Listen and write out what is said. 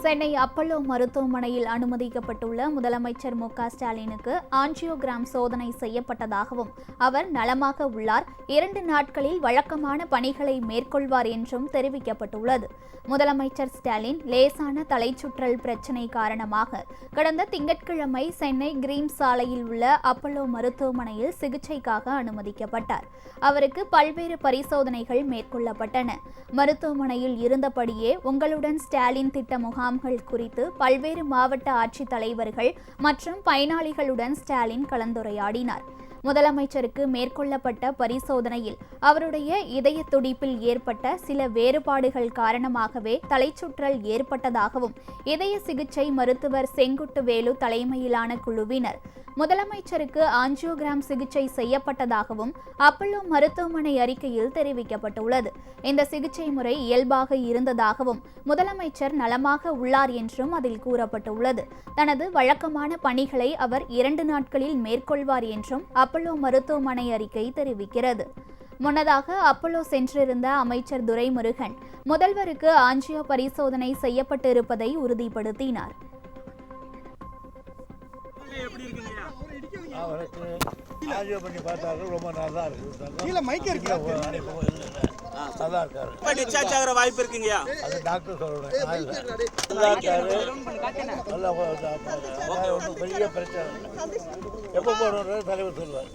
Chennai Apollo மருத்துவமனையில் அனுமதிக்கப்பட்டுள்ள முதலமைச்சர் ஸ்டாலினுக்கு ஆஞ்சியோகிராம் சோதனை செய்யப்பட்டதாகவும் அவர் நலமாக உள்ளார், 2 நாட்களில் வழக்கமான பணிகளை மேற்கொள்வார் என்றும் தெரிவிக்கப்பட்டுள்ளது. முதலமைச்சர் ஸ்டாலின் லேசான தலைச்சுற்றல் பிரச்சினை காரணமாக கடந்த திங்கட்கிழமை சென்னை கிரீன் சாலையில் உள்ள அப்பல்லோ மருத்துவமனையில் சிகிச்சைக்காக அனுமதிக்கப்பட்டார். அவருக்கு பல்வேறு பரிசோதனைகள் மேற்கொள்ளப்பட்டன. மருத்துவமனையில் இருந்தபடியே உங்களுடன் ஸ்டாலின் திட்ட முகாம்கள் குறித்து பல்வேறு மாவட்ட ஆட்சித் தலைவர்கள் மற்றும் பயனாளிகளுடன் ஸ்டாலின் கலந்துரையாடினார். முதலமைச்சருக்கு மேற்கொள்ளப்பட்ட பரிசோதனையில் அவருடைய இதய துடிப்பில் ஏற்பட்ட சில வேறுபாடுகள் காரணமாகவே தலைச்சுற்றல் ஏற்பட்டதாகவும் இதய சிகிச்சை மருத்துவர் செங்குட்டுவேலு தலைமையிலான குழுவினர் முதலமைச்சருக்கு ஆஞ்சியோகிராம் சிகிச்சை செய்யப்பட்டதாகவும் அப்பல்லோ மருத்துவமனை அறிக்கையில் தெரிவிக்கப்பட்டுள்ளது. இந்த சிகிச்சை முறை இயல்பாக இருந்ததாகவும் முதலமைச்சர் நலமாக உள்ளார் என்றும் அதில் கூறப்பட்டுள்ளது. தனது வழக்கமான பணிகளை அவர் 2 நாட்களில் மேற்கொள்வார் என்றும் அப்பல்லோ மருத்துவமனை அறிக்கை தெரிவிக்கிறது. முன்னதாக அப்பல்லோ சென்றிருந்த அமைச்சர் துரைமுருகன் முதல்வருக்கு ஆஞ்சியோ பரிசோதனை செய்யப்பட்டிருப்பதை உறுதிப்படுத்தினார். பண்ணி பார்த்தார்கள், ரொம்ப நல்லா இருக்கு. டிஸ்சார்ஜ் ஆகிற வாய்ப்பு இருக்குங்கயா? அது டாக்டர் சொல்லணும். நல்லா இருக்காரு, நல்லா ஒன்றும் பெரிய பிரச்சனை. எப்போ போகணுன்றது தலைவர் சொல்லுவார்.